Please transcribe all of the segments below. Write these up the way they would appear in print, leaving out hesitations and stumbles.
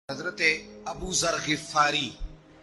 حضرت ابو ذر غفاری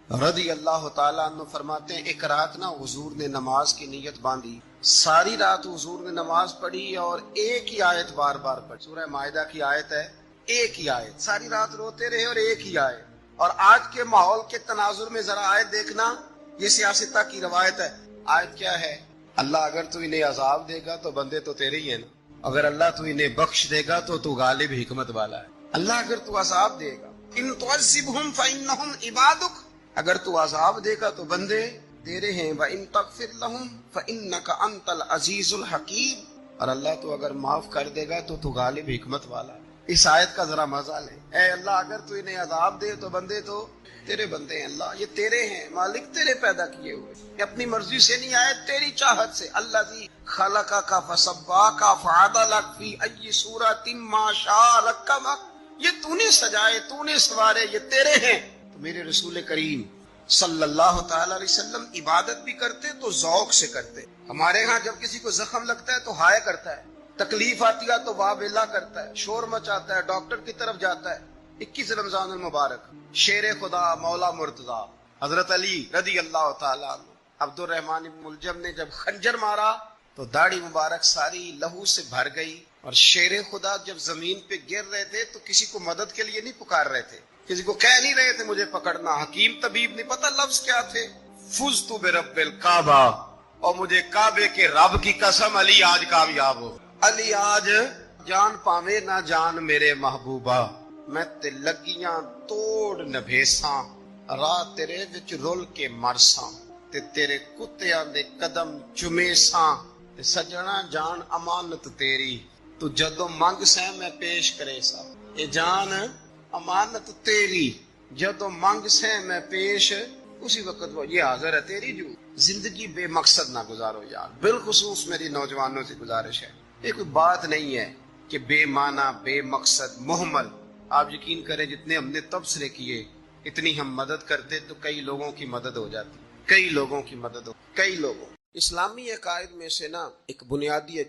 رضی اللہ تعالیٰ عنہ فرماتے ہیں ایک رات نا حضور نے نماز کی نیت باندھی، ساری رات حضور نے نماز پڑھی اور ایک ہی آیت بار بار پڑھی، سورہ مائدہ کی آیت ہے، ایک ہی آیت، ساری رات روتے رہے اور ایک ہی آیت۔ اور آج کے ماحول کے تناظر میں ذرا آیت دیکھنا، یہ سیاستہ کی روایت ہے۔ آیت کیا ہے؟ اللہ اگر تو انہیں عذاب دے گا تو بندے تو تیرے ہی ہیں نا، اگر اللہ تو انہیں بخش دے گا تو غالب حکمت والا ہے۔ اللہ اگر تو عذاب دے گا، ان تعذبہم فانہم عبادک، اگر تو عذاب دے گا تو بندے تیرے ہیں، وان تغفر لہم فانک انت العزیز الحکیم، اور اللہ تو اگر معاف کر دے گا تو غالب حکمت والا ہے۔ اس آیت کا ذرا مزہ لیں۔ اے اللہ اگر تو انہیں عذاب دے تو بندے تو تیرے بندے ہیں، اللہ یہ تیرے ہیں، مالک تیرے پیدا کیے ہوئے، یہ اپنی مرضی سے نہیں آئے، تیری چاہت سے۔ الذی خلقک فسواک فعدلک فی ای صورۃ ما شاء رکبک، یہ تو نے سجائے، تو نے سوارے، یہ تیرے ہیں۔ تو میرے رسول کریم صلی اللہ تعالی علیہ وسلم عبادت بھی کرتے تو ذوق سے کرتے۔ ہمارے ہاں جب کسی کو زخم لگتا ہے تو ہائے کرتا ہے، تکلیف آتی ہے تو واہ ویلا کرتا ہے، شور مچاتا ہے، ڈاکٹر کی طرف جاتا ہے۔ 21 رمضان المبارک شیر خدا مولا مرتضی حضرت علی رضی اللہ تعالی عنہ عبد الرحمن بن ملجم نے جب خنجر مارا تو داڑھی مبارک ساری لہو سے بھر گئی، اور شیر خدا جب زمین پہ گر رہے تھے تو کسی کو مدد کے لیے نہیں پکار رہے تھے، کسی کو کہہ نہیں رہے تھے مجھے پکڑنا، حکیم طبیب نہیں پتہ لفظ کیا تھے، فزت برب الکعبہ، اور مجھے کعبے کے رب کی قسم علی آج کامیاب ہو، علی آج جان پاوے نہ جان میرے محبوبہ، میں تے لگیاں توڑ نبھیساں، راہ تیرے وچ رول کے مرساں، تے تیرے کتیاں دے قدم چمیساں، تے سجنا جان امانت تیری، تو جدو منگ سیں میں پیش کرے سا، اے جان امانت تیری، جدو منگ سیں میں پیش، اسی وقت وہ یہ حاضر ہے تیری۔ جو زندگی بے مقصد نہ گزارو یار، بالخصوص میری نوجوانوں سے گزارش ہے، یہ کوئی بات نہیں ہے کہ بے معنی بے مقصد مہمل۔ آپ یقین کریں جتنے ہم نے تبصرے کیے اتنی ہم مدد کرتے تو کئی لوگوں کی مدد ہو جاتی، کئی لوگوں کی مدد ہو، کئی لوگوں۔ اسلامی عقائد میں سے نا ایک بنیادی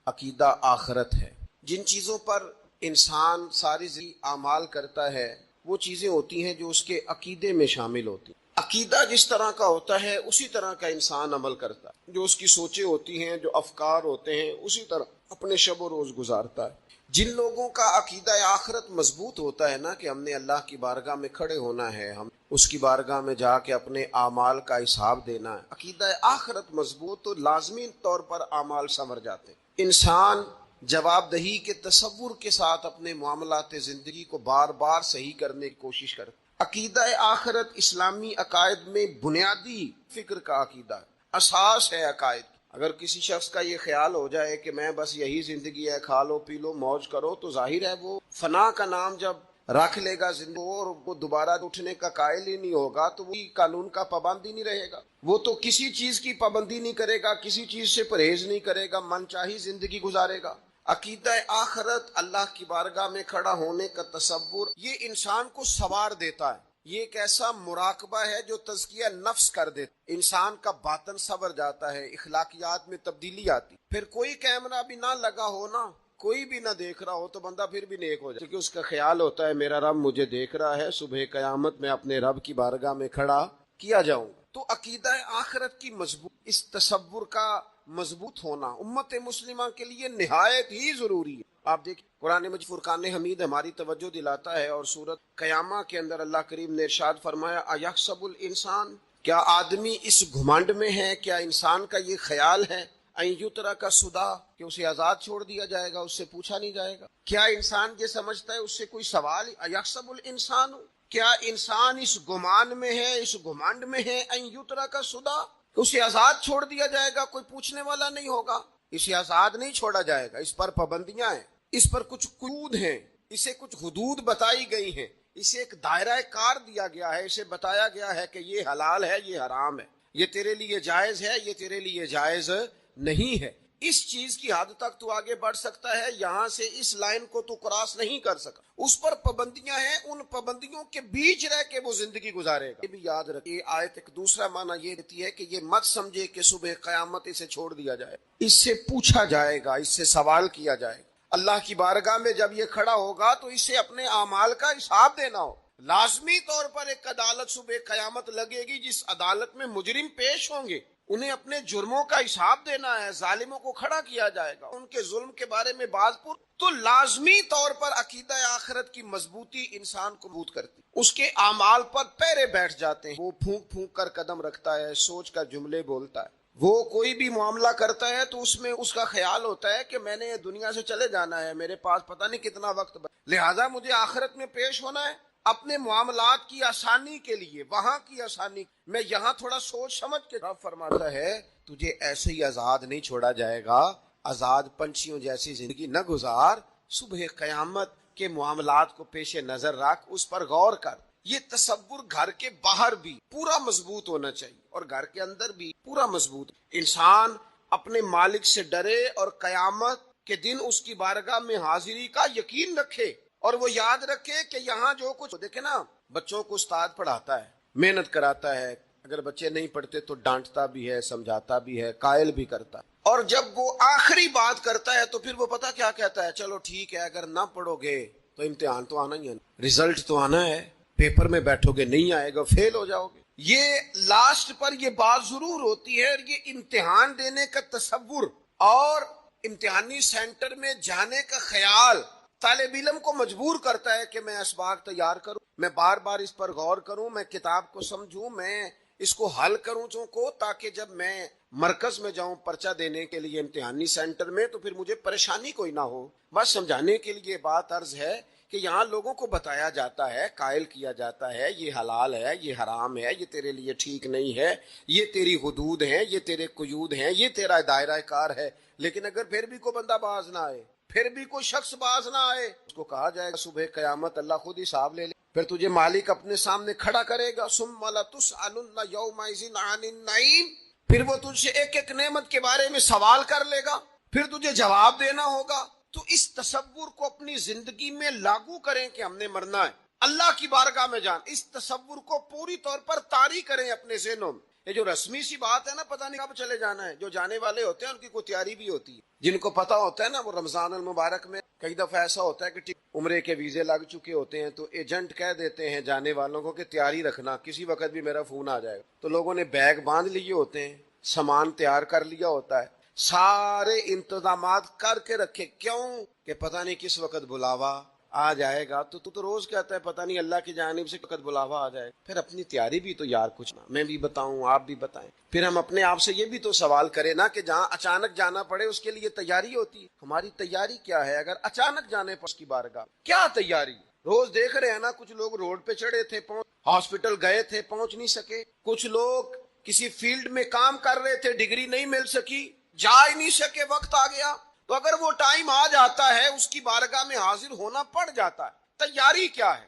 عقیدہ آخرت ہے۔ جن چیزوں پر انسان ساری زندگی اعمال کرتا ہے وہ چیزیں ہوتی ہیں جو اس کے عقیدے میں شامل ہوتی ہیں۔ عقیدہ جس طرح کا ہوتا ہے اسی طرح کا انسان عمل کرتا ہے، جو اس کی سوچیں ہوتی ہیں، جو افکار ہوتے ہیں، اسی طرح اپنے شب و روز گزارتا ہے۔ جن لوگوں کا عقیدہ آخرت مضبوط ہوتا ہے نا کہ ہم نے اللہ کی بارگاہ میں کھڑے ہونا ہے، ہم اس کی بارگاہ میں جا کے اپنے اعمال کا حساب دینا ہے، عقیدہ آخرت مضبوط تو لازمی طور پر اعمال سنور جاتے ہیں۔ انسان جواب دہی کے تصور کے ساتھ اپنے معاملات زندگی کو بار بار صحیح کرنے کی کوشش کرتا ہے۔ عقیدہ آخرت اسلامی عقائد میں بنیادی فکر کا عقیدہ ہے، اساس ہے عقائد۔ اگر کسی شخص کا یہ خیال ہو جائے کہ میں بس یہی زندگی ہے، کھا لو پی لو موج کرو، تو ظاہر ہے وہ فنا کا نام جب رکھ لے گا زندگی اور وہ دوبارہ اٹھنے کا قائل ہی نہیں ہوگا تو وہ قانون کا پابند ہی نہیں رہے گا، وہ تو کسی چیز کی پابندی نہیں کرے گا، کسی چیز سے پرہیز نہیں کرے گا، من چاہی زندگی گزارے گا۔ عقیدہ آخرت اللہ کی بارگاہ میں کھڑا ہونے کا تصور یہ انسان کو سوار دیتا ہے، یہ ایک ایسا مراقبہ ہے جو تزکیہ نفس کر دیتا، انسان کا باطن سنور جاتا ہے، اخلاقیات میں تبدیلی آتی۔ پھر کوئی کیمرہ بھی نہ لگا ہو نا، کوئی بھی نہ دیکھ رہا ہو تو بندہ پھر بھی نیک ہو جائے، کیونکہ اس کا خیال ہوتا ہے میرا رب مجھے دیکھ رہا ہے، صبح قیامت میں اپنے رب کی بارگاہ میں کھڑا کیا جاؤں۔ تو عقیدہ آخرت کی مضبوط، اس تصور کا مضبوط ہونا امت مسلمہ کے لیے نہایت ہی ضروری ہے۔ آپ دیکھیں قرآن مجید فرقان حمید ہماری توجہ دلاتا ہے، اور سورۃ قیامہ کے اندر اللہ کریم نے ارشاد فرمایا ایحسب الانسان، کیا آدمی اس گھمنڈ میں ہے، کیا انسان کا یہ خیال ہے ان یترک سدی، کہ اسے آزاد چھوڑ دیا جائے گا، اس سے پوچھا نہیں جائے گا؟ کیا انسان یہ سمجھتا ہے اس سے کوئی سوال؟ ایحسب الانسان، کیا انسان اس گمان میں ہے، اس گھمنڈ میں ہے ان یترک سدی، کہ اسے آزاد چھوڑ دیا جائے گا، کوئی پوچھنے والا نہیں ہوگا؟ اسے آزاد نہیں چھوڑا جائے گا، اس پر پابندیاں ہیں، اس پر کچھ قیود ہیں، اسے کچھ حدود بتائی گئی ہیں، اسے ایک دائرہ کار دیا گیا ہے، اسے بتایا گیا ہے کہ یہ حلال ہے، یہ حرام ہے، یہ تیرے لیے جائز ہے، یہ تیرے لیے جائز نہیں ہے۔ اس چیز کی حد تک تو آگے بڑھ سکتا ہے، یہاں سے اس لائن کو تو کراس نہیں کر سکا، اس پر پابندیاں ہیں، ان پابندیوں کے بیچ رہ کے وہ زندگی گزارے گا۔ یہ بھی یاد رکھیں، یہ آیت ایک دوسرا معنی یہ دیتی ہے کہ یہ مت سمجھے کہ صبح قیامت اسے چھوڑ دیا جائے، اس سے پوچھا جائے گا، اس سے سوال کیا جائے گا۔ اللہ کی بارگاہ میں جب یہ کھڑا ہوگا تو اسے اپنے اعمال کا حساب دینا ہو. لازمی طور پر ایک عدالت صبح قیامت لگے گی جس عدالت میں مجرم پیش ہوں گے. انہیں اپنے جرموں کا حساب دینا ہے. ظالموں کو کھڑا کیا جائے گا, ان کے ظلم کے بارے میں باز پور. تو لازمی طور پر عقیدہ آخرت کی مضبوطی انسان کو مضبوط کرتی, اس کے اعمال پر پیرے بیٹھ جاتے ہیں. وہ پھونک پھونک کر قدم رکھتا ہے, سوچ کر جملے بولتا ہے. وہ کوئی بھی معاملہ کرتا ہے تو اس میں اس کا خیال ہوتا ہے کہ میں نے دنیا سے چلے جانا ہے, میرے پاس پتہ نہیں کتنا وقت لہذا مجھے آخرت میں پیش ہونا ہے. اپنے معاملات کی آسانی کے لیے, وہاں کی آسانی, میں یہاں تھوڑا سوچ سمجھ کے. رب فرماتا ہے تجھے ایسے ہی آزاد نہیں چھوڑا جائے گا, آزاد پنچھیوں جیسی زندگی نہ گزار. صبح قیامت کے معاملات کو پیش نظر رکھ, اس پر غور کر. یہ تصور گھر کے باہر بھی پورا مضبوط ہونا چاہیے اور گھر کے اندر بھی پورا مضبوط. انسان اپنے مالک سے ڈرے اور قیامت کے دن اس کی بارگاہ میں حاضری کا یقین رکھے, اور وہ یاد رکھے کہ یہاں جو کچھ دیکھے نا, بچوں کو استاد پڑھاتا ہے, محنت کراتا ہے, اگر بچے نہیں پڑھتے تو ڈانٹتا بھی ہے, سمجھاتا بھی ہے, قائل بھی کرتا ہے. اور جب وہ آخری بات کرتا ہے تو پھر وہ پتہ کیا کہتا ہے, چلو ٹھیک ہے اگر نہ پڑھو گے تو امتحان تو آنا ہی ہے, رزلٹ تو آنا ہے, پیپر میں بیٹھو گے نہیں آئے گا, فیل ہو جاؤ گے. یہ لاسٹ پر یہ بات ضرور ہوتی ہے. اور یہ امتحان دینے کا تصور اور امتحانی سینٹر میں جانے کا خیال طالب علم کو مجبور کرتا ہے کہ میں اسباق تیار کروں, میں بار بار اس پر غور کروں, میں کتاب کو سمجھوں, میں اس کو حل کروں تاکہ جب میں مرکز میں جاؤں پرچہ دینے کے لیے امتحانی سینٹر میں تو پھر مجھے پریشانی کوئی نہ ہو. بس سمجھانے کے لیے بات عرض ہے کہ یہاں لوگوں کو بتایا جاتا ہے, قائل کیا جاتا ہے, یہ حلال ہے, یہ حرام ہے, یہ تیرے لیے ٹھیک نہیں ہے, یہ تیری حدود ہیں, یہ تیرے قیود ہیں, یہ تیرا دائرہ کار ہے. لیکن اگر پھر بھی کوئی بندہ باز نہ آئے, پھر بھی کوئی شخص باز نہ آئے, اس کو کہا جائے گا صبح قیامت اللہ خود حساب لے لے. پھر تجھے مالک اپنے سامنے کھڑا کرے گا, ثم لتسألن یومئذ عن النعیم. پھر وہ تجھ سے ایک ایک نعمت کے بارے میں سوال کر لے گا, پھر تجھے جواب دینا ہوگا. تو اس تصور کو اپنی زندگی میں لاگو کریں کہ ہم نے مرنا ہے, اللہ کی بارگاہ میں جان. اس تصور کو پوری طور پر طاری کریں اپنے ذہنوں میں. یہ جو رسمی سی بات ہے نا, پتہ نہیں کب چلے جانا ہے, جو جانے والے ہوتے ہیں ان کی کوئی تیاری بھی ہوتی ہے. جن کو پتا ہوتا ہے نا, وہ رمضان المبارک میں کئی دفعہ ایسا ہوتا ہے کہ عمرے کے ویزے لگ چکے ہوتے ہیں تو ایجنٹ کہہ دیتے ہیں جانے والوں کو کہ تیاری رکھنا, کسی وقت بھی میرا فون آ جائے گا. تو لوگوں نے بیگ باندھ لیے ہوتے ہیں, سامان تیار کر لیا ہوتا ہے, سارے انتظامات کر کے رکھے. کیوں کہ پتہ نہیں کس وقت بلاوا آ جائے گا. تو روز کہتا ہے پتہ نہیں اللہ کی جانب سے وقت بلاوا آ جائے. پھر اپنی تیاری بھی تو یار کچھ نہ, میں بھی بتاؤں آپ بھی بتائیں. پھر ہم اپنے آپ سے یہ بھی تو سوال کریں نا کہ جہاں اچانک جانا پڑے اس کے لیے تیاری ہوتی ہے. ہماری تیاری کیا ہے اگر اچانک جانے پر اس کی بارگاہ کیا تیاری؟ روز دیکھ رہے ہیں نا, کچھ لوگ روڈ پہ چڑھے تھے, ہاسپٹل گئے تھے, پہنچ نہیں سکے. کچھ لوگ کسی فیلڈ میں کام کر رہے تھے, ڈگری نہیں مل سکی, جا ہی نہیں سکے, وقت آ گیا. تو اگر وہ ٹائم آ جاتا ہے اس کی بارگاہ میں حاضر ہونا پڑ جاتا ہے. تیاری کیا ہے؟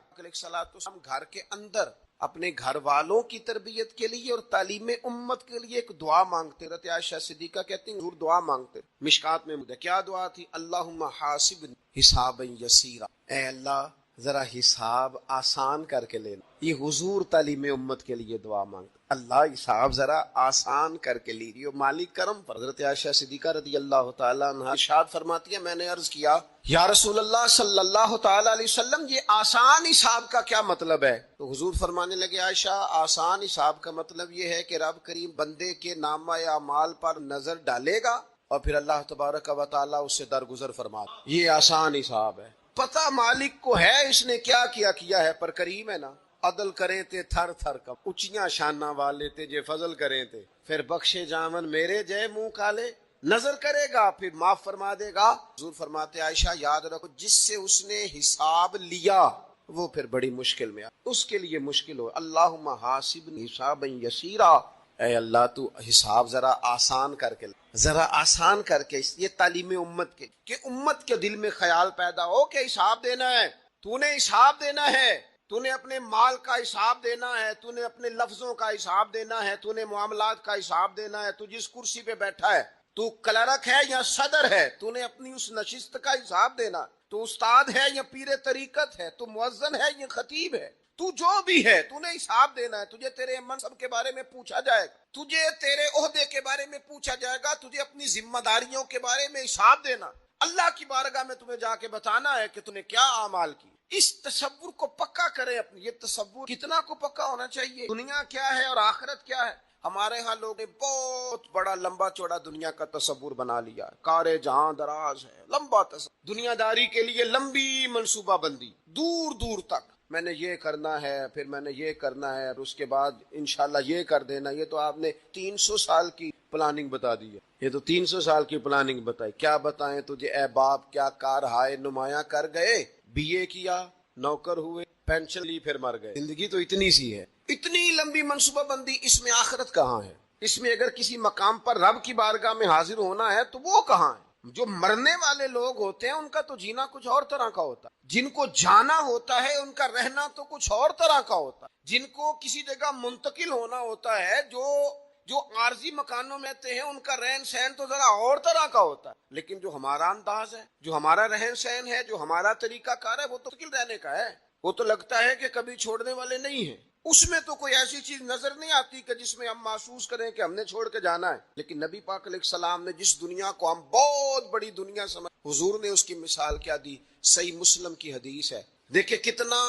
ہم گھر کے اندر اپنے گھر والوں کی تربیت کے لیے اور تعلیم امت کے لیے ایک دعا مانگتے. حضرت عائشہ صدیقہ کہتی ہیں حضور دعا مانگتے. مشکات میں کیا دعا تھی؟ اللہم حاسبنی حسابا یسیرا, اے اللہ ذرا حساب آسان کر کے لینا. یہ حضور تعلیم امت کے لیے دعا مانگتے, اللہ حساب ذرا آسان کر کے لیجیے, مالک کرم پر. حضرت عائشہ صدیقہ رضی اللہ تعالیٰ عنہ ارشاد فرماتی ہے میں نے عرض کیا یا رسول اللہ صلی اللہ تعالیٰ علیہ وسلم یہ آسان حساب کا کیا مطلب ہے؟ تو حضور فرمانے لگے عائشہ آسان حساب کا مطلب یہ ہے کہ رب کریم بندے کے نامہ اعمال پر نظر ڈالے گا اور پھر اللہ تبارک و تعالیٰ اس سے درگزر فرما. یہ آسان حساب ہے. پتہ مالک کو ہے اس نے کیا کیا ہے, پر کریم ہے نا. عدل کرے تے تھر تھر کم, اچیاں شانہ والے تے جے فضل کرے تے, پھر بخشے جامن میرے جے منہ کالے. نظر کرے گا پھر معاف فرما دے گا. حضور فرماتے عائشہ یاد رکھو جس سے اس نے حساب لیا وہ پھر بڑی مشکل میں اس کے لیے مشکل ہو. اللہم حاسبنی حسابا یسیرا, اے اللہ تو حساب ذرا آسان کر کے, ذرا آسان کر کے. یہ تعلیم امت کے کہ امت کے دل میں خیال پیدا ہو کہ حساب دینا ہے, تو نے حساب دینا ہے, تو نے اپنے مال کا حساب دینا ہے, تو نے اپنے لفظوں کا حساب دینا ہے, تو نے معاملات کا حساب دینا ہے. تو جس کرسی پہ بیٹھا ہے, تو کلرک ہے یا صدر ہے, تو نے اپنی اس نشست کا حساب دینا. تو استاد ہے یا پیر طریقت ہے, تو مؤذن ہے یا خطیب ہے, تو جو بھی ہے تو نے حساب دینا ہے. تجھے تیرے منصب کے بارے میں پوچھا جائے گا, تجھے تیرے عہدے کے بارے میں پوچھا جائے گا, تجھے اپنی ذمہ داریوں کے بارے میں حساب دینا. اللہ کی بارگاہ میں تمہیں جا کے بتانا ہے کہ تم نے کیا اعمال کی. اس تصور کو پکا کرے اپنی. یہ تصور کتنا کو پکا ہونا چاہیے, دنیا کیا ہے اور آخرت کیا ہے. ہمارے ہاں لوگ نے بہت بڑا لمبا چوڑا دنیا کا تصور بنا لیا. کار جہاں دراز ہے, لمبا تصور, دنیا داری کے لیے لمبی منصوبہ بندی, دور دور تک میں نے یہ کرنا ہے, پھر میں نے یہ کرنا ہے, اور اس کے بعد انشاءاللہ یہ کر دینا. یہ تو آپ نے 300 سال کی پلاننگ بتا دی ہے. یہ تو 300 سال کی پلاننگ بتائی. کیا بتائیں تجھے اے باپ, کیا کار ہائے نمایاں کر گئے, بی اے کیا, نوکر ہوئے, پینشن لی, پھر مر گئے. زندگی تو اتنی سی ہے, اتنی لمبی منصوبہ بندی. اس میں آخرت کہاں ہے؟ اس میں اگر کسی مقام پر رب کی بارگاہ میں حاضر ہونا ہے تو وہ کہاں ہے؟ جو مرنے والے لوگ ہوتے ہیں ان کا تو جینا کچھ اور طرح کا ہوتا ہے. جن کو جانا ہوتا ہے ان کا رہنا تو کچھ اور طرح کا ہوتا ہے. جن کو کسی جگہ منتقل ہونا ہوتا ہے, جو عارضی مکانوں میں رہتے ہیں, ان کا رہن سہن تو ذرا اور طرح کا ہوتا ہے. لیکن جو ہمارا انداز ہے, جو ہمارا رہن سہن ہے, جو ہمارا طریقہ کار ہے, وہ تو منتقل رہنے کا ہے. وہ تو لگتا ہے کہ کبھی چھوڑنے والے نہیں ہیں. اس میں تو کوئی ایسی چیز نظر نہیں آتی کہ جس میں ہم محسوس کریں کہ ہم نے چھوڑ کے جانا ہے. لیکن نبی پاک علیہ السلام نے جس دنیا کو ہم بہت بڑی دنیا سمجھ, حضور نے اس کی مثال کیا دی. صحیح مسلم کی حدیث ہے. دیکھیں کتنا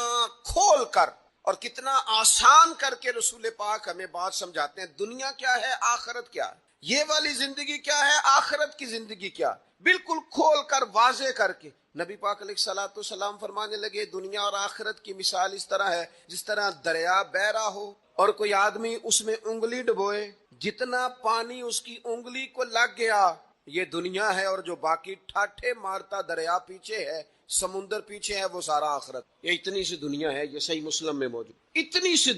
کھول کر اور کتنا آسان کر کے رسول پاک ہمیں بات سمجھاتے ہیں. دنیا کیا ہے, آخرت کیا ہے, یہ والی زندگی کیا ہے, آخرت کی زندگی کیا, بالکل کھول کر واضح کر کے نبی پاک علیہ الصلوۃ والسلام فرمانے لگے دنیا اور آخرت کی مثال اس طرح ہے جس طرح دریا بہ رہا ہو اور کوئی آدمی اس میں انگلی ڈبوئے, جتنا پانی اس کی انگلی کو لگ گیا یہ دنیا ہے, اور جو باقی ٹھاٹھے مارتا دریا پیچھے ہے, سمندر پیچھے ہے, وہ سارا آخرت. یہ اتنی سی دنیا ہے, یہ صحیح مسلم میں موجود. اتنی سی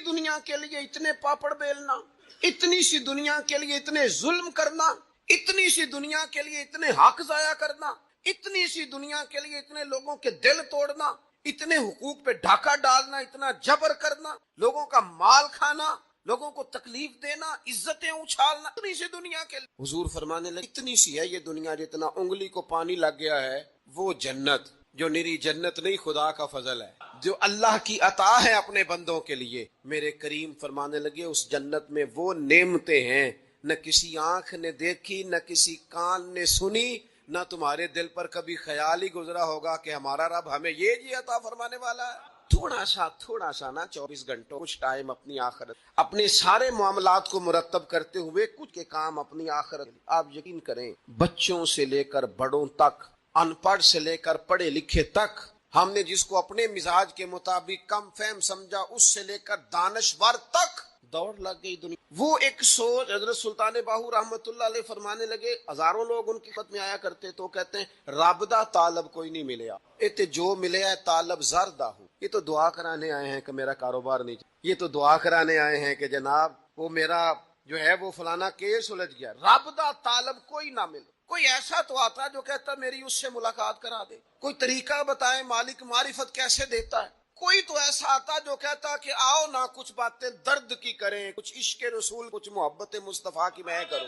دنیا کے لیے اتنے پاپڑ بیلنا, اتنی سی دنیا کے لیے اتنے ظلم کرنا, اتنی سی دنیا کے لیے اتنے حق ضائع کرنا, اتنی سی دنیا کے لیے اتنے لوگوں کے دل توڑنا, اتنے حقوق پہ ڈھاکہ ڈالنا, اتنا جبر کرنا, لوگوں کا مال کھانا, لوگوں کو تکلیف دینا, عزتیں اچھالنا, اتنی سی دنیا کے لیے. حضور فرمانے لگے اتنی سی ہے یہ دنیا, جتنا انگلی کو پانی لگ گیا ہے وہ جنت. جو نری جنت نہیں, خدا کا فضل ہے, جو اللہ کی عطا ہے اپنے بندوں کے لیے. میرے کریم فرمانے لگے اس جنت میں وہ نعمتیں ہیں نہ کسی آنکھ نے دیکھی, نہ کسی کان نے سنی, نہ تمہارے دل پر کبھی خیال ہی گزرا ہوگا کہ ہمارا رب ہمیں یہ جی عطا فرمانے والا ہے. تھوڑا سا نا 24 گھنٹوں کچھ ٹائم اپنی آخرت, اپنے سارے معاملات کو مرتب کرتے ہوئے کچھ کے کام اپنی آخرت. آپ یقین کریں بچوں سے لے کر بڑوں تک, ان پڑھ سے لے کر پڑھے لکھے تک, ہم نے جس کو اپنے مزاج کے مطابق کم فہم سمجھا اس سے لے کر دانشور تک دوڑ لگ گئی دنیا. وہ ایک سوچ, حضرت سلطان باہو رحمت اللہ علیہ فرمانے لگے, ہزاروں لوگ ان کی خدمت میں آیا کرتے تو کہتے ہیں رابطہ طالب کوئی نہیں ملیا, اتنے جو ملے ہے طالب زردہ ہوں. یہ تو دعا کرانے آئے ہیں کہ میرا کاروبار نہیں, یہ تو دعا کرانے آئے ہیں کہ جناب وہ میرا جو ہے وہ فلانا کیس سلجھ گیا. رابطہ طالب کوئی نہ ملے. کوئی ایسا تو آتا جو کہتا میری اس سے ملاقات کرا دے, کوئی طریقہ بتائے مالک معرفت کیسے دیتا ہے. کوئی تو ایسا آتا جو کہتا کہ آؤ نہ کچھ باتیں درد کی کریں, کچھ عشق رسول, کچھ محبت مصطفیٰ کی میں کروں.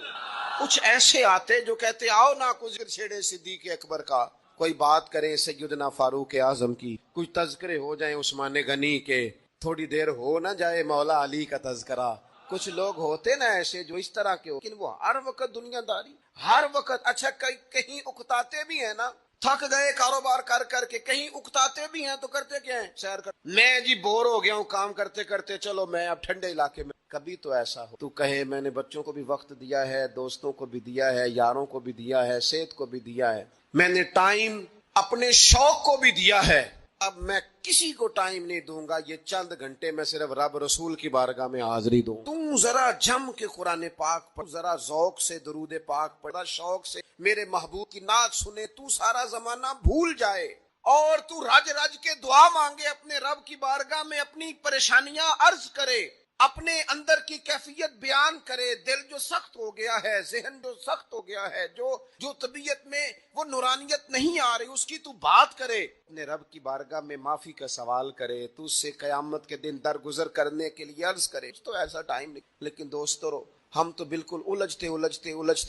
کچھ ایسے آتے جو کہتے آؤ نہ کچھ چھیڑے صدیق اکبر کا, کوئی بات کریں سیدنا فاروق اعظم کی, کچھ تذکرے ہو جائیں عثمان غنی کے, تھوڑی دیر ہو نہ جائے مولا علی کا تذکرہ. کچھ لوگ ہوتے نا ایسے جو اس طرح کے ہو, لیکن وہ ہر وقت دنیا داری, ہر وقت. اچھا کہیں اکتاتے بھی ہیں نا, تھک گئے کاروبار کر کر کے, کہیں اکتاتے بھی ہیں تو کرتے کیا ہیں, سیر کر. میں جی بور ہو گیا ہوں کام کرتے کرتے, چلو میں اب ٹھنڈے علاقے میں. کبھی تو ایسا ہو تو کہے میں نے بچوں کو بھی وقت دیا ہے, دوستوں کو بھی دیا ہے, یاروں کو بھی دیا ہے, صحت کو بھی دیا ہے, میں نے ٹائم اپنے شوق کو بھی دیا ہے, اب میں کسی کو ٹائم نہیں دوں گا, یہ چند گھنٹے میں صرف رب رسول کی بارگاہ میں حاضری دوں. تم ذرا جم کے قرآن پاک پڑھ, ذرا ذوق سے درود پاک پڑھ, شوق سے میرے محبوب کی نعت سنے, تو سارا زمانہ بھول جائے اور تو رج رج کے دعا مانگے, اپنے رب کی بارگاہ میں اپنی پریشانیاں عرض کرے, اپنے اندر کی کیفیت بیان کرے. دل جو سخت ہو گیا ہے, ذہن جو سخت ہو گیا ہے, جو طبیعت میں وہ نورانیت نہیں آ رہی, اس کی تو بات کرے, اپنے رب کی بارگاہ میں معافی کا سوال کرے, تو اس سے قیامت کے دن درگزر کرنے کے لیے عرض کرے. تو ایسا ٹائم نہیں. لیکن دوستو ہم تو بالکل الجھتے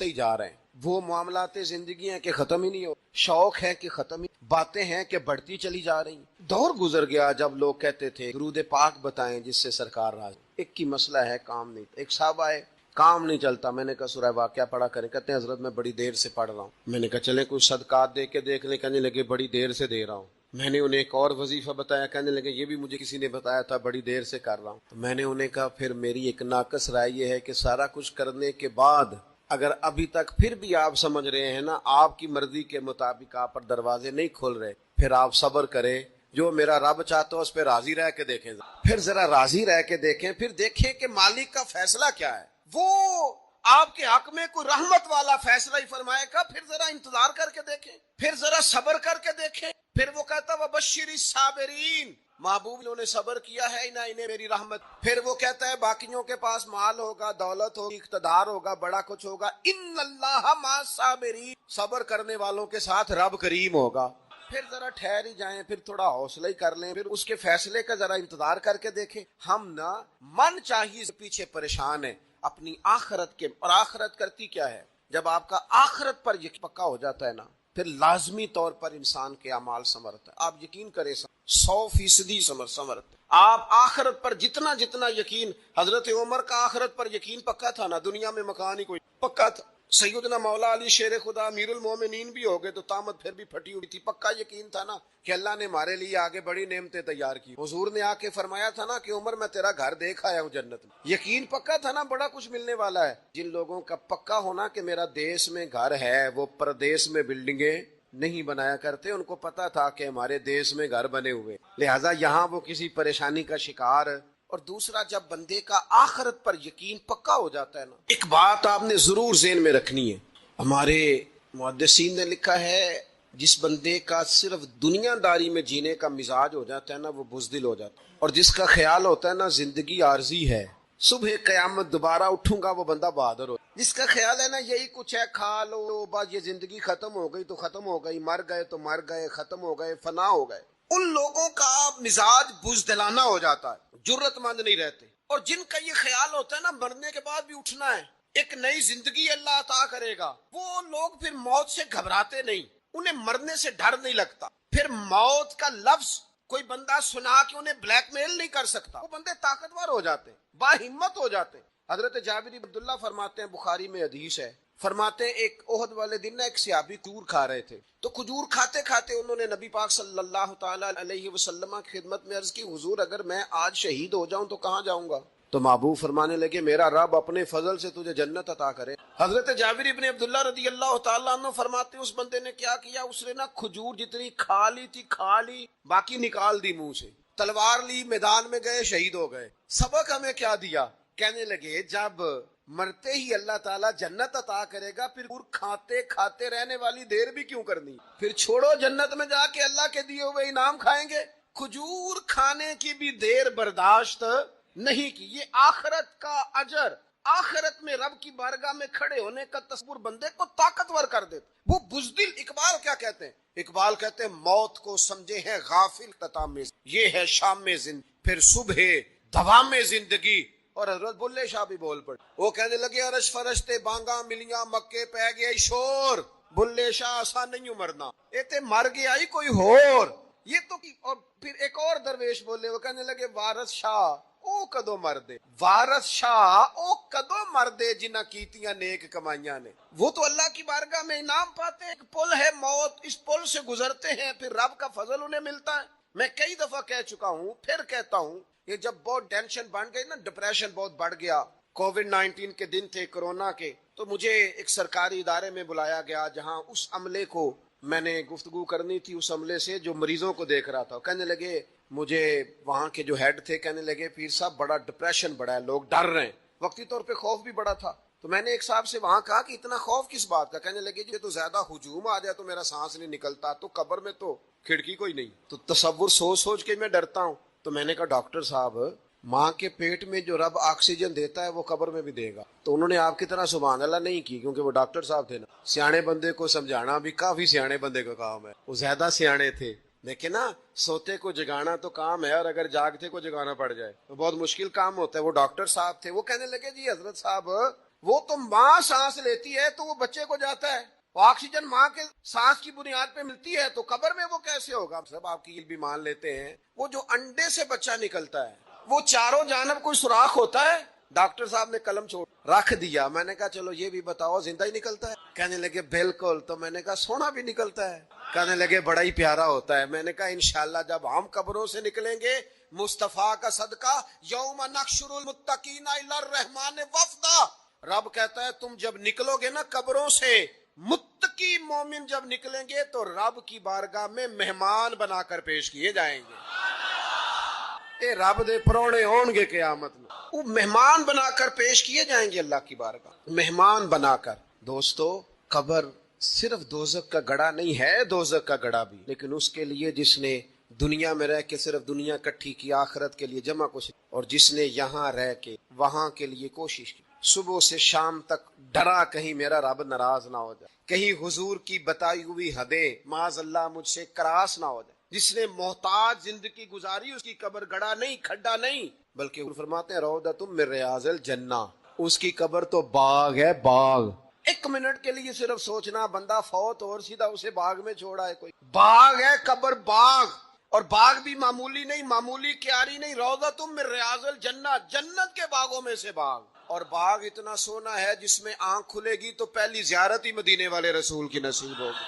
ہی جا رہے ہیں. وہ معاملات زندگی ہیں کہ ختم ہی نہیں ہو, شوق ہے کہ ختم ہی, باتیں ہیں کہ بڑھتی چلی جا رہی. دور گزر گیا جب لوگ کہتے تھے درود پاک بتائیں جس سے سرکار راضی. ایک کی مسئلہ ہے کام نہیں. ایک صاحب آئے, کام نہیں چلتا. میں نے کہا سورہ واقعہ پڑھا کریں. کہتے ہیں حضرت میں بڑی دیر سے پڑھ رہا ہوں. میں نے کہا چلیں کچھ صدقات دے کے دیکھ لیں. کہنے لگے بڑی دیر سے دے رہا ہوں. میں نے انہیں ایک اور وظیفہ بتایا. کہنے لگے یہ بھی مجھے کسی نے بتایا تھا, بڑی دیر سے کر رہا ہوں. تو میں نے انہیں کہا پھر میری ایک ناقص رائے یہ ہے کہ سارا کچھ کرنے کے بعد اگر ابھی تک پھر بھی آپ سمجھ رہے ہیں نا آپ کی مرضی کے مطابق آپ پر دروازے نہیں کھل رہے, پھر آپ صبر کریں. جو میرا رب چاہتا ہے اس پہ راضی رہ کے دیکھیں. پھر ذرا راضی رہ کے دیکھیں, پھر دیکھیں کہ مالک کا فیصلہ کیا ہے. وہ آپ کے حق میں کوئی رحمت والا فیصلہ ہی فرمائے گا. پھر ذرا انتظار کر کے دیکھیں, پھر ذرا صبر کر کے دیکھیں. پھر وہ کہتا ہے وَبَشِّرِ الصَّابِرِينَ, محبوب انہوں نے صبر کیا ہے نہ انہیں میری رحمت. پھر وہ کہتا ہے باقیوں کے پاس مال ہوگا, دولت ہوگی, اقتدار ہوگا, بڑا کچھ ہوگا, ان اللہ مع الصابرین, صبر کرنے والوں کے ساتھ رب کریم ہوگا. پھر ذرا ٹھہر ہی جائیں, پھر تھوڑا حوصلہ ہی کر لیں, پھر اس کے فیصلے کا ذرا انتظار کر کے دیکھیں. ہم نا من چاہیے پیچھے پریشان ہیں اپنی آخرت کے. اور آخرت کرتی کیا ہے, جب آپ کا آخرت پر یقین پکا ہو جاتا ہے نا, پھر لازمی طور پر انسان کے اعمال سنورتا ہے. آپ یقین کریں 100% سنورتا ہے. آپ آخرت پر جتنا جتنا یقین, حضرت عمر کا آخرت پر یقین پکا تھا نا, دنیا میں مکان ہی کوئی پکا تھا. سیدنا مولا علی شیر خدا امیر المومنین بھی ہو گئے تو طامت پھر بھی پھٹی ہوئی تھی. پکا یقین تھا نا کہ اللہ نے ہمارے لیے آگے بڑی نعمتیں تیار کی. حضور نے آ کے فرمایا تھا نا کہ عمر میں تیرا گھر دیکھ آیا ہوں جنت میں. یقین پکا تھا نا بڑا کچھ ملنے والا ہے. جن لوگوں کا پکا ہونا کہ میرا دیش میں گھر ہے, وہ پردیش میں بلڈنگیں نہیں بنایا کرتے. ان کو پتا تھا کہ ہمارے دیش میں گھر بنے ہوئے, لہٰذا یہاں وہ کسی پریشانی کا شکار. اور دوسرا, جب بندے کا آخرت پر یقین پکا ہو جاتا ہے نا, ایک بات آپ نے ضرور ذہن میں رکھنی ہے. ہمارے محدثین نے لکھا ہے جس بندے کا صرف دنیا داری میں جینے کا مزاج ہو جاتا ہے نا, وہ بزدل ہو جاتا ہے. اور جس کا خیال ہوتا ہے نا زندگی عارضی ہے, صبح قیامت دوبارہ اٹھوں گا, وہ بندہ بہادر ہو. جس کا خیال ہے نا یہی کچھ ہے, کھا لو بس, یہ زندگی ختم ہو گئی تو ختم ہو گئی, مر گئے تو مر گئے, ختم ہو گئے, فنا ہو گئے, ان لوگوں کا مزاج بزدلانہ ہو جاتا ہے, جرت مند نہیں رہتے. اور جن کا یہ خیال ہوتا ہے نا مرنے کے بعد بھی اٹھنا ہے, ایک نئی زندگی اللہ عطا کرے گا, وہ لوگ پھر موت سے گھبراتے نہیں, انہیں مرنے سے ڈر نہیں لگتا. پھر موت کا لفظ کوئی بندہ سنا کہ انہیں بلیک میل نہیں کر سکتا. وہ بندے طاقتور ہو جاتے, با ہمت ہو جاتے. حضرت جابر بن عبداللہ فرماتے ہیں, بخاری میں حدیث ہے, فرماتے ہیں ایک احد والے دن ایک صحابی کھجور کھا رہے تھے. تو کھجور کھاتے کھاتے انہوں نے نبی پاک صلی اللہ تعالیٰ علیہ وسلم کی خدمت میں عرض کی, حضور اگر میں آج شہید ہو جاؤں تو کہاں جاؤں گا؟ تو محبوب فرمانے لگے میرا رب اپنے فضل سے تجھے جنت عطا کرے. حضرت جابر بن عبداللہ رضی اللہ تعالیٰ عنہ فرماتے ہیں اس بندے نے کیا کیا, اس نے نا کھجور جتنی کھا لی تھی کھا لی, باقی نکال دی منہ سے, تلوار لی, میدان میں گئے, شہید ہو گئے. سبق ہمیں کیا دیا؟ کہنے لگے جب مرتے ہی اللہ تعالیٰ جنت عطا کرے گا, پھر کھاتے کھاتے رہنے والی دیر بھی کیوں کرنی؟ پھر چھوڑو, جنت میں جا کے اللہ کے دیے ہوئے انعام کھائیں گے. کھجور کھانے کی بھی دیر برداشت نہیں کی. یہ آخرت کا اجر, آخرت میں رب کی بارگاہ میں کھڑے ہونے کا تصور بندے کو طاقتور کر دیتا. وہ بزدل, اقبال کیا کہتے ہیں؟ اقبال کہتے ہیں موت کو سمجھے ہیں غافل تتام, یہ ہے شام میں زندگی, پھر صبح دوام میں زندگی. اور حضرت بلے شاہ بھی بول پڑے, وہ کہنے لگے عرش فرشتے بانگا ملیاں مکے پہ گیا شور, بلے شاہ آسان نہیں مرنا, ایتے مر گیا ہی کوئی ہور. یہ تو اور پھر ایک اور درویش بولے, وہ کہنے لگے وارث شاہ او کدو مردے, وارث شاہ او کدو مردے جنہ کیتیاں نیک کمائیاں نے. وہ تو اللہ کی بارگاہ میں انعام پاتے ہیں. ایک پل ہے موت, اس پل سے گزرتے ہیں, پھر رب کا فضل انہیں ملتا ہے. میں کئی دفعہ کہہ چکا ہوں, پھر کہتا ہوں, یہ جب بہت ٹینشن بن گئی نا, ڈپریشن بہت بڑھ گیا, کووڈ-19 کے دن تھے کورونا کے, تو مجھے ایک سرکاری ادارے میں بلایا گیا جہاں اس عملے کو میں نے گفتگو کرنی تھی, اس عملے سے جو مریضوں کو دیکھ رہا تھا. کہنے لگے مجھے وہاں کے جو ہیڈ تھے, کہنے لگے پیر صاحب بڑا ڈپریشن بڑا ہے, لوگ ڈر رہے ہیں. وقتی طور پہ خوف بھی بڑا تھا. تو میں نے ایک صاحب سے وہاں کہا کہ اتنا خوف کس بات کا؟ کہنے لگے جی تو زیادہ ہجوم آ جائے تو میرا سانس نہیں نکلتا, تو قبر میں تو کھڑکی کوئی نہیں, تو تصور سوچ سوچ کے میں ڈرتا ہوں. تو میں نے کہا ڈاکٹر صاحب ماں کے پیٹ میں جو رب آکسیجن دیتا ہے وہ قبر میں بھی دے گا. تو انہوں نے آپ کی طرح سبحان اللہ نہیں کی, کیونکہ وہ ڈاکٹر صاحب تھے نا. سیانے بندے کو سمجھانا بھی کافی سیانے بندے کا کام ہے, وہ زیادہ سیانے تھے. لیکن نا سوتے کو جگانا تو کام ہے, اور اگر جاگتے کو جگانا پڑ جائے تو بہت مشکل کام ہوتا ہے. وہ ڈاکٹر صاحب تھے, وہ کہنے لگے جی حضرت صاحب وہ تو ماں سانس لیتی ہے تو وہ بچے کو جاتا ہے, آکسیجن ماں کے سانس کی بنیاد پہ ملتی ہے, تو قبر میں وہ کیسے ہوگا؟ سب آپ کی بھی مان لیتے ہیں, وہ جو انڈے سے بچہ نکلتا ہے وہ چاروں جانب کوئی سوراخ ہوتا ہے. ڈاکٹر صاحب نے قلم چھوڑ, رکھ دیا. میں نے کہا چلو یہ بھی بتاؤ زندہ ہی نکلتا ہے؟ کہنے لگے بالکل. تو میں نے کہا سونا بھی نکلتا ہے؟ کہنے لگے بڑا ہی پیارا ہوتا ہے. میں نے کہا انشاءاللہ جب ہم قبروں سے نکلیں گے مصطفیٰ کا صدقہ، یوم نحشر المتقین الی الرحمن وفدا، رب کہتا ہے تم جب نکلو گے نا قبروں سے، متقی مومن جب نکلیں گے تو رب کی بارگاہ میں مہمان بنا کر پیش کیے جائیں گے. اے رب دے پرونے ہون گے قیامت میں، وہ مہمان بنا کر پیش کیے جائیں گے اللہ کی بارگاہ، مہمان بنا کر. دوستو قبر صرف دوزخ کا گڑھا نہیں ہے، دوزخ کا گڑھا بھی، لیکن اس کے لیے جس نے دنیا میں رہ کے صرف دنیا کٹھی کی، آخرت کے لیے جمع کچھ، اور جس نے یہاں رہ کے وہاں کے لیے کوشش کی، صبح سے شام تک ڈرا کہیں میرا رب ناراض نہ ہو جائے، کہیں حضور کی بتائی ہوئی حدیں معاذ اللہ مجھ سے کراس نہ ہو جائے. جس نے محتاج زندگی گزاری اس کی قبر گڑھا نہیں، کھڈا نہیں، بلکہ فرماتے ہیں روضۃ من ریاض الجنہ، اس کی قبر تو باغ ہے، باغ. ایک منٹ کے لیے صرف سوچنا، بندہ فوت اور سیدھا اسے باغ میں چھوڑا ہے کوئی، باغ ہے قبر، باغ. اور باغ بھی معمولی نہیں، معمولی کیاری نہیں، روضۃ من ریاض الجنہ، جنت کے باغوں میں سے باغ. اور باغ اتنا سونا ہے جس میں آنکھ کھلے گی تو پہلی زیارت ہی مدینے والے رسول کی نصیب ہوگی.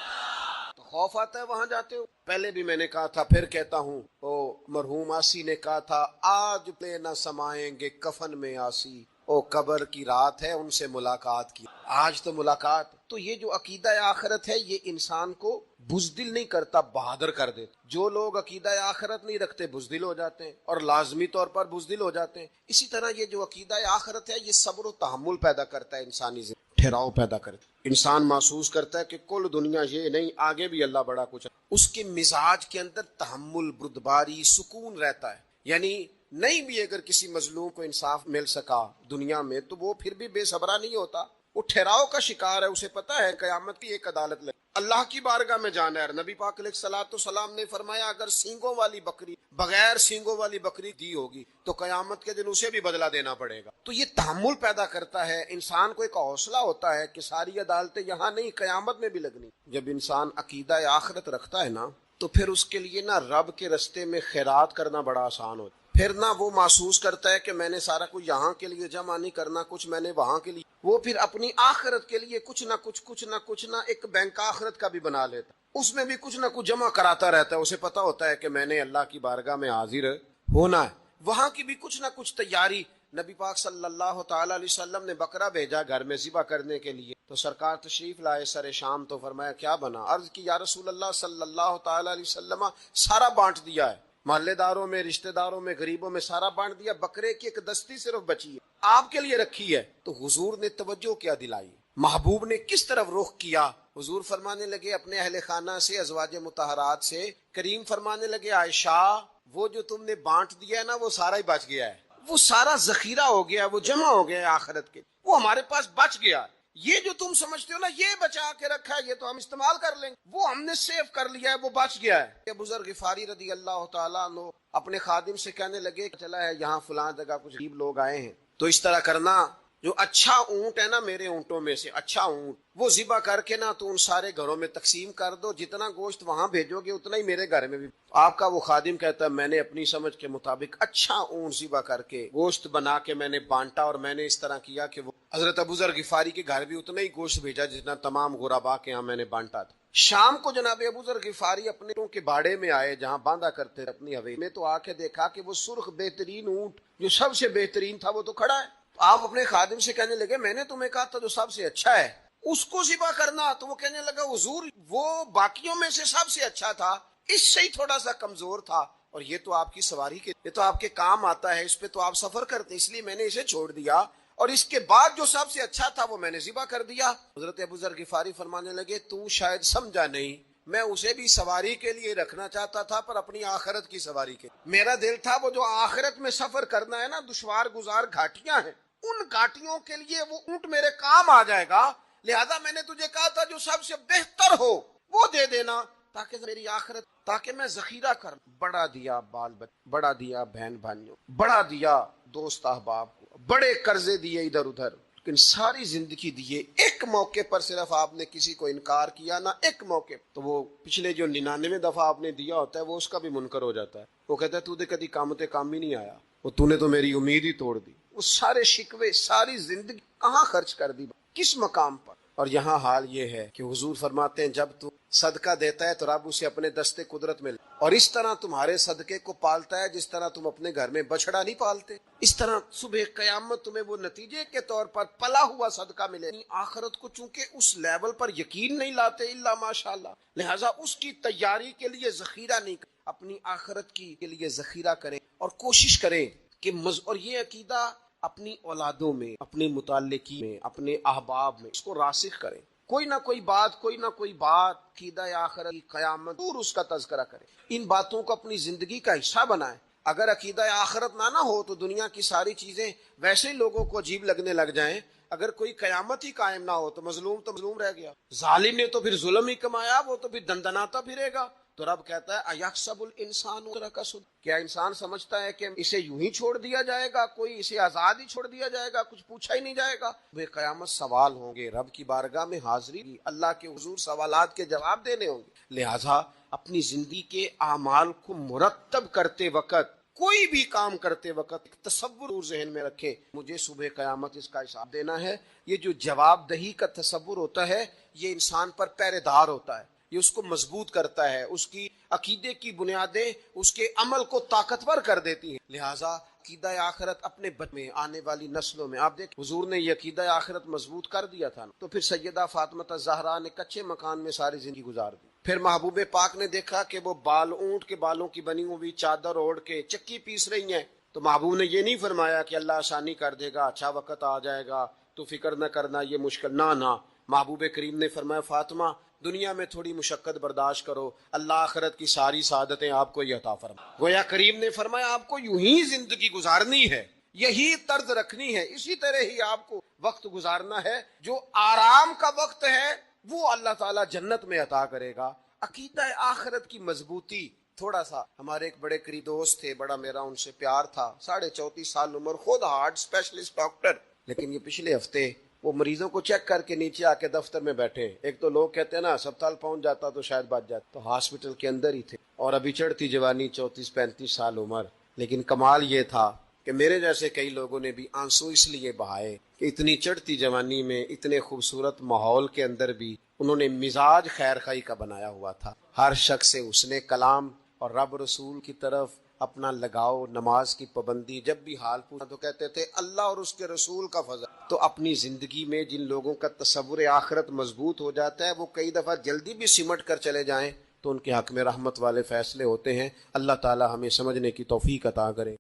تو خوف آتا ہے وہاں جاتے ہو. پہلے بھی میں نے کہا تھا، پھر کہتا ہوں، او مرحوم آسی نے کہا تھا آج پہ نہ سمائیں گے کفن میں آسی، او قبر کی رات ہے ان سے ملاقات کی. آج تو ملاقات. تو یہ جو عقیدہ آخرت ہے یہ انسان کو بزدل نہیں کرتا، بہادر کر دیتا. جو لوگ عقیدہ آخرت نہیں رکھتے بزدل ہو جاتے ہیں، اور لازمی طور پر بزدل ہو جاتے ہیں. اسی طرح یہ جو عقیدہ آخرت ہے یہ صبر و تحمل پیدا کرتا ہے، انسانی زندگی ٹھہراؤ پیدا کرتا ہے. انسان محسوس کرتا ہے کہ کل دنیا یہ نہیں، آگے بھی اللہ بڑا کچھ ہے. اس کے مزاج کے اندر تحمل، بردباری، سکون رہتا ہے. یعنی نہیں بھی اگر کسی مظلوم کو انصاف مل سکا دنیا میں تو وہ پھر بھی بے صبرا نہیں ہوتا، وہ ٹھہراؤ کا شکار ہے. اسے پتا ہے قیامت کی ایک عدالت لگے، اللہ کی بارگاہ میں جانا ہے. نبی پاک علیہ الصلوۃ والسلام نے فرمایا اگر سینگوں والی بکری بغیر سینگوں والی بکری دی ہوگی تو قیامت کے دن اسے بھی بدلہ دینا پڑے گا. تو یہ تحمل پیدا کرتا ہے، انسان کو ایک حوصلہ ہوتا ہے کہ ساری عدالتیں یہاں نہیں، قیامت میں بھی لگنی. جب انسان عقیدہ آخرت رکھتا ہے نا تو پھر اس کے لیے نا رب کے رستے میں خیرات کرنا بڑا آسان ہوتا ہے. پھر نہ وہ محسوس کرتا ہے کہ میں نے سارا کچھ یہاں کے لیے جمع نہیں کرنا، کچھ میں نے وہاں کے لیے. وہ پھر اپنی آخرت کے لیے کچھ نہ ایک بینک آخرت کا بھی بنا لیتا، اس میں بھی کچھ نہ کچھ جمع کراتا رہتا ہے. اسے پتا ہوتا ہے کہ میں نے اللہ کی بارگاہ میں حاضر ہونا ہے، وہاں کی بھی کچھ نہ کچھ تیاری. نبی پاک صلی اللہ تعالی علیہ وسلم نے بکرا بھیجا گھر میں ذبح کرنے کے لیے، تو سرکار تشریف لائے سر شام. تو فرمایا کیا بنا؟ عرض کی یا رسول اللہ صلی اللہ تعالی علیہ وسلم سارا بانٹ دیا ہے، محلے داروں میں، رشتہ داروں میں، غریبوں میں سارا بانٹ دیا، بکرے کی ایک دستی صرف بچی ہے آپ کے لیے رکھی ہے. تو حضور نے توجہ کیا دلائی، محبوب نے کس طرف رخ کیا؟ حضور فرمانے لگے اپنے اہل خانہ سے، ازواج مطہرات سے، کریم فرمانے لگے عائشہ وہ جو تم نے بانٹ دیا ہے نا وہ سارا ہی بچ گیا ہے، وہ سارا ذخیرہ ہو گیا، وہ جمع ہو گیا ہے آخرت کے، وہ ہمارے پاس بچ گیا. یہ جو تم سمجھتے ہو نا یہ بچا کے رکھا ہے، یہ تو ہم استعمال کر لیں گے، وہ ہم نے سیو کر لیا ہے، وہ بچ گیا ہے. ابو ذر غفاری رضی اللہ تعالیٰ عنہ اپنے خادم سے کہنے لگے چلا ہے یہاں فلاں جگہ کچھ غریب لوگ آئے ہیں، تو اس طرح کرنا جو اچھا اونٹ ہے نا میرے اونٹوں میں سے اچھا اونٹ وہ ذبح کر کے نا تو ان سارے گھروں میں تقسیم کر دو، جتنا گوشت وہاں بھیجو گے اتنا ہی میرے گھر میں بھی. آپ کا وہ خادم کہتا ہے میں نے اپنی سمجھ کے مطابق اچھا اونٹ ذبح کر کے گوشت بنا کے میں نے بانٹا، اور میں نے اس طرح کیا کہ وہ حضرت ابو ذر غفاری کے گھر بھی اتنا ہی گوشت بھیجا جتنا تمام غربا کے یہاں میں نے بانٹا تھا. شام کو جناب ابو ذر غفاری اپنے کے باڑے میں آئے جہاں باندھا کرتے اپنی حویلی میں، تو آ کے دیکھا کہ وہ سرخ بہترین اونٹ جو سب سے بہترین تھا وہ تو کھڑا ہے. آپ اپنے خادم سے کہنے لگے میں نے تمہیں کہا تھا جو سب سے اچھا ہے اس کو ذبح کرنا. تو وہ کہنے لگا حضور وہ باقیوں میں سے سب سے اچھا تھا، اس سے ہی تھوڑا سا کمزور تھا، اور یہ تو آپ کی سواری کے، یہ تو آپ کے کام آتا ہے، اس پہ تو آپ سفر کرتے، اس لیے میں نے اسے چھوڑ دیا، اور اس کے بعد جو سب سے اچھا تھا وہ میں نے ذبح کر دیا. حضرت ابو ذر غفاری فرمانے لگے تو شاید سمجھا نہیں، میں اسے بھی سواری کے لیے رکھنا چاہتا تھا پر اپنی آخرت کی سواری کے. میرا دل تھا وہ جو آخرت میں سفر کرنا ہے نا، دشوار گزار گھاٹیاں ہیں، ان گھاٹیوں کے لیے وہ اونٹ میرے کام آ جائے گا، لہذا میں نے تجھے کہا تھا جو سب سے بہتر ہو وہ دے دینا تاکہ میری آخرت، تاکہ میں ذخیرہ کر. بڑا دیا بال بچے، بڑا دیا بہن بھائیوں، بڑا دیا دوست احباب کو، بڑے قرضے دیے ادھر ادھر، لیکن ساری زندگی دیے. ایک موقع پر صرف آپ نے کسی کو انکار کیا نہ ایک موقع، تو وہ پچھلے جو 99 دفعہ آپ نے دیا ہوتا ہے وہ اس کا بھی منکر ہو جاتا ہے. وہ کہتا ہے تو دے کدی کام تے کام ہی نہیں آیا، وہ تو نے تو میری امید ہی توڑ دی. وہ سارے شکوے، ساری زندگی کہاں خرچ کر دی، کس مقام پر؟ اور یہاں حال یہ ہے کہ حضور فرماتے ہیں جب تو صدقہ دیتا ہے تو رب اسے اپنے دستے قدرت میں اور اس طرح تمہارے صدقے کو پالتا ہے جس طرح تم اپنے گھر میں بچڑا نہیں پالتے، اس طرح صبح قیامت تمہیں وہ نتیجے کے طور پر پلا ہوا صدقہ ملے۔ آخرت کو چونکہ اس لیول پر یقین نہیں لاتے الا ماشاءاللہ، لہذا اس کی تیاری کے لیے ذخیرہ نہیں کریں، اپنی آخرت کی کے لیے ذخیرہ کریں اور کوشش کریں کہ اور یہ عقیدہ اپنی اولادوں میں، اپنے متعلقین میں، اپنے احباب میں اس کو راسخ کریں۔ کوئی نہ کوئی بات عقیدہ آخرت کی، قیامت دور اس کا تذکرہ کریں، ان باتوں کو اپنی زندگی کا حصہ بنائیں۔ اگر عقیدہ آخرت نہ ہو تو دنیا کی ساری چیزیں ویسے ہی لوگوں کو عجیب لگنے لگ جائیں۔ اگر کوئی قیامت ہی قائم نہ ہو تو مظلوم رہ گیا، ظالم نے تو پھر ظلم ہی کمایا، وہ تو پھر دندناتا پھرے گا۔ تو رب کہتا ہے اَيَحْسَبُ الْإِنسَانُ تُرَكَ، کیا انسان سمجھتا ہے کہ اسے یوں ہی چھوڑ دیا جائے گا، کوئی اسے آزاد ہی چھوڑ دیا جائے گا، کچھ پوچھا ہی نہیں جائے گا؟ بے قیامت سوال ہوں گے، رب کی بارگاہ میں حاضری، اللہ کے حضور سوالات کے جواب دینے ہوں گے۔ لہٰذا اپنی زندگی کے اعمال کو مرتب کرتے وقت، کوئی بھی کام کرتے وقت تصور ذہن میں رکھے، مجھے صبح قیامت اس کا حساب دینا ہے۔ یہ جو جواب دہی کا تصور ہوتا ہے یہ انسان پر پہرے دار ہوتا ہے، یہ اس کو مضبوط کرتا ہے، اس کی عقیدے کی بنیادیں اس کے عمل کو طاقتور کر دیتی ہیں۔ لہٰذا عقیدہ آخرت اپنے بچوں میں، آنے والی نسلوں میں، آپ دیکھ حضور نے یہ عقیدہ آخرت مضبوط کر دیا تھا تو پھر سیدہ فاطمہ الزہرا نے کچے مکان میں ساری زندگی گزار دی۔ پھر محبوب پاک نے دیکھا کہ وہ اونٹ کے بالوں کی بنی ہوئی چادر اوڑھ کے چکی پیس رہی ہیں، تو محبوب نے یہ نہیں فرمایا کہ اللہ آسانی کر دے گا، اچھا وقت آ جائے گا تو فکر نہ کرنا، یہ مشکل نہ۔ محبوب کریم نے فرمایا فاطمہ دنیا میں تھوڑی مشقت برداشت کرو، اللہ آخرت کی ساری سعادتیں آپ کو یہ عطا فرمائے۔ گویا کریم نے فرمایا آپ کو یوں ہی زندگی گزارنی ہے، یہی طرز رکھنی ہے، اسی طرح ہی آپ کو وقت گزارنا ہے، جو آرام کا وقت ہے وہ اللہ تعالیٰ جنت میں عطا کرے گا۔ عقیدہ آخرت کی مضبوطی، تھوڑا سا ہمارے ایک بڑے قریبی دوست تھے، بڑا میرا ان سے پیار تھا، 34.5 سال عمر، خود ہارٹ اسپیشلسٹ ڈاکٹر، لیکن یہ پچھلے ہفتے وہ مریضوں کو چیک کر کے نیچے آ کے دفتر میں بیٹھے۔ ایک تو لوگ کہتے ہیں نا اسپتال پہنچ جاتا تو شاید بچ جاتا، تو ہاسپٹل کے اندر ہی تھے، اور ابھی چڑھتی جوانی، 34-35 سال عمر۔ لیکن کمال یہ تھا کہ میرے جیسے کئی لوگوں نے بھی آنسو اس لیے بہائے کہ اتنی چڑھتی جوانی میں، اتنے خوبصورت ماحول کے اندر بھی انہوں نے مزاج خیر خواہی کا بنایا ہوا تھا، ہر شخص سے حسن کلام اور رب رسول کی طرف اپنا لگاؤ، نماز کی پابندی، جب بھی حال پوچھا تو کہتے تھے اللہ اور اس کے رسول کا فضل۔ تو اپنی زندگی میں جن لوگوں کا تصور آخرت مضبوط ہو جاتا ہے وہ کئی دفعہ جلدی بھی سمٹ کر چلے جائیں تو ان کے حق میں رحمت والے فیصلے ہوتے ہیں۔ اللہ تعالی ہمیں سمجھنے کی توفیق عطا کرے۔